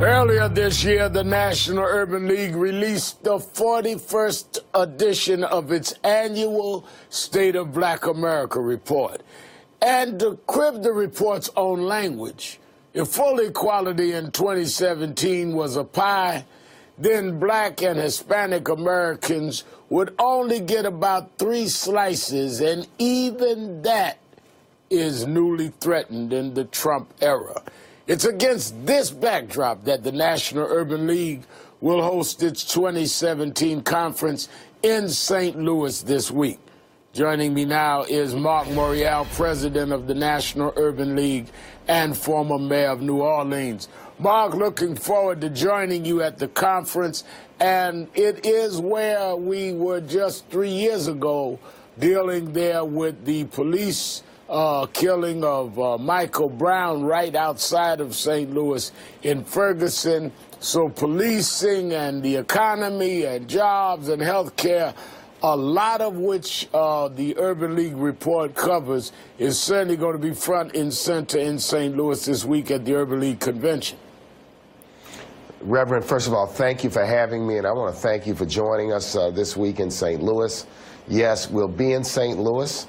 Earlier this year, the National Urban League released the 41st edition of its annual State of Black America report. And to crib the report's own language, if full equality in 2017 was a pie, then Black and Hispanic Americans would only get about 3 slices, and even that is newly threatened in the Trump era. It's against this backdrop that the National Urban League will host its 2017 conference in St. Louis this week. Joining me now is Marc Morial, president of the National Urban League and former mayor of New Orleans. Marc, looking forward to joining you at the conference, and it is where we were just 3 years ago dealing there with the police killing of Michael Brown right outside of St. Louis in Ferguson. So policing and the economy and jobs and health care, a lot of which the Urban League report covers, is certainly going to be front and center in St. Louis this week at the Urban League convention. Reverend, first of all, thank you for having me, and I want to thank you for joining us this week in St. Louis. Yes, we'll be in St. Louis.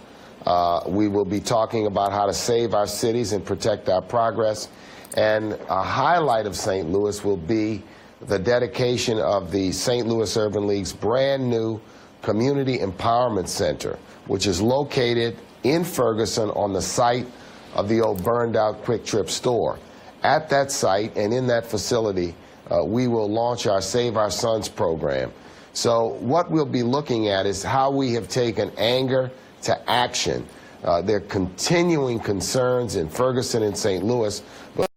We will be talking about how to save our cities and protect our progress. And a highlight of St. Louis will be the dedication of the St. Louis Urban League's brand new Community Empowerment Center, which is located in Ferguson on the site of the old burned out Quick Trip store. At that site and in that facility, we will launch our Save Our Sons program. So what we'll be looking at is how we have taken anger to action. There are continuing concerns in Ferguson and St. Louis, but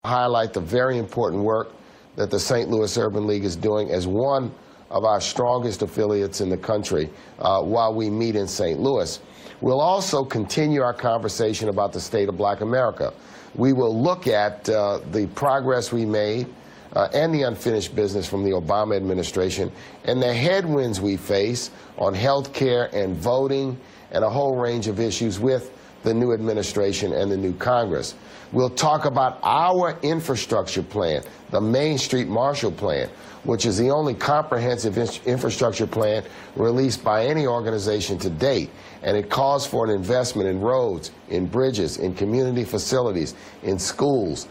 highlight the very important work that the St. Louis Urban League is doing as one of our strongest affiliates in the country while we meet in St. Louis. We'll also continue our conversation about the state of Black America. We will look at the progress we made and the unfinished business from the Obama administration and the headwinds we face on health care and voting and a whole range of issues with the new administration and the new Congress. We'll talk about our infrastructure plan, the Main Street Marshall Plan, which is the only comprehensive infrastructure plan released by any organization to date. And it calls for an investment in roads, in bridges, in community facilities, in schools,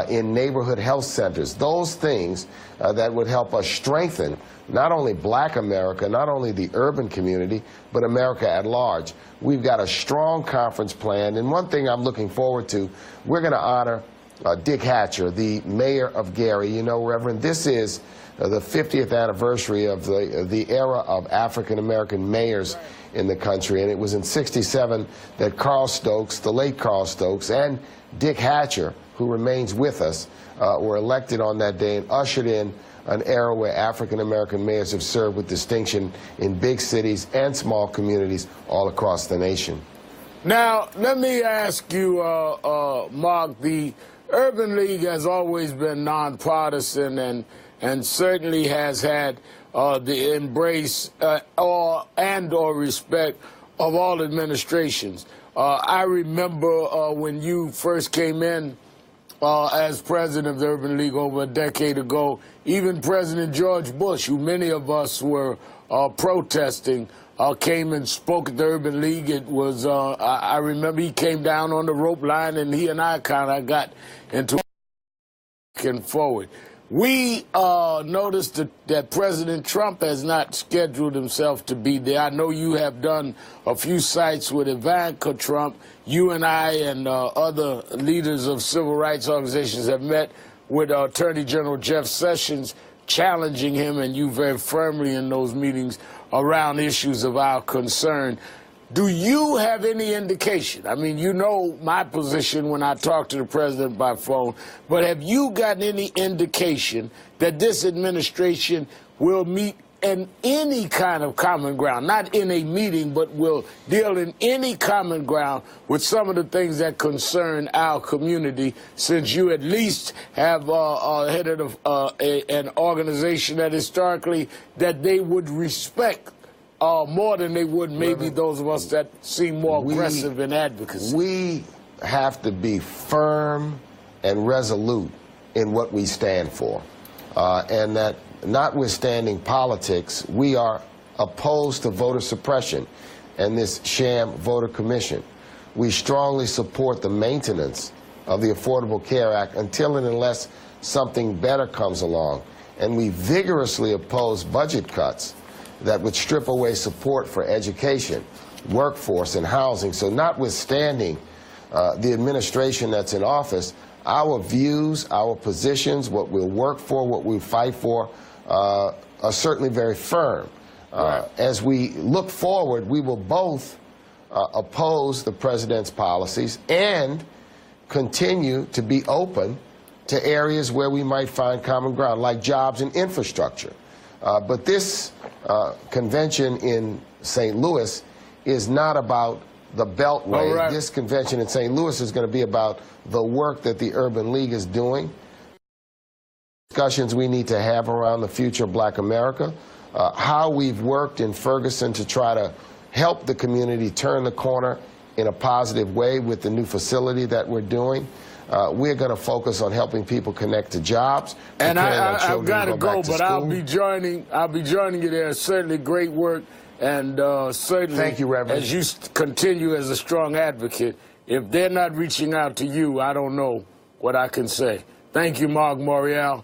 in neighborhood health centers, those things that would help us strengthen not only Black America, not only the urban community, but America at large. We've got a strong conference planned, and one thing I'm looking forward to, we're going to honor Dick Hatcher, the mayor of Gary. You know, Reverend, this is the 50th anniversary of the era of African-American mayors in the country, and it was in '67 that Carl Stokes, the late Carl Stokes, and Dick Hatcher, who remains with us, were elected on that day and ushered in an era where African-American mayors have served with distinction in big cities and small communities all across the nation. Now, let me ask you, Marc, the Urban League has always been nonpartisan and certainly has had the embrace or respect of all administrations. I remember when you first came in as president of the Urban League over a decade ago, even President George Bush, who many of us were protesting, came and spoke at the Urban League. It was, I remember he came down on the rope line and he and I kind of got into back and forward. We noticed that President Trump has not scheduled himself to be there. I know you have done a few sites with Ivanka Trump. You and I and other leaders of civil rights organizations have met with Attorney General Jeff Sessions, challenging him, and you very firmly in those meetings around issues of our concern. Do you have any indication? I mean, you know my position when I talk to the president by phone, but have you gotten any indication that this administration will meet in any kind of common ground, not in a meeting, but will deal in any common ground with some of the things that concern our community, since you at least have headed an organization that historically that they would respect more than they would maybe those of us that seem more aggressive in advocacy. We have to be firm and resolute in what we stand for. And that notwithstanding politics, we are opposed to voter suppression and this sham voter commission. We strongly support the maintenance of the Affordable Care Act until and unless something better comes along. And we vigorously oppose budget cuts that would strip away support for education, workforce, and housing. So notwithstanding the administration that's in office, our views, our positions, what we'll work for, what we'll fight for, are certainly very firm. As we look forward, we will both oppose the president's policies and continue to be open to areas where we might find common ground, like jobs and infrastructure. But this convention in St. Louis is not about the Beltway. Right. This convention in St. Louis is going to be about the work that the Urban League is doing, discussions we need to have around the future of Black America, how we've worked in Ferguson to try to help the community turn the corner in a positive way with the new facility that we're doing. We're going to focus on helping people connect to jobs. And I've got to go, but I'll be joining you there. Certainly great work, and certainly thank you, Reverend. As you continue as a strong advocate. If they're not reaching out to you, I don't know what I can say. Thank you, Marc Morial.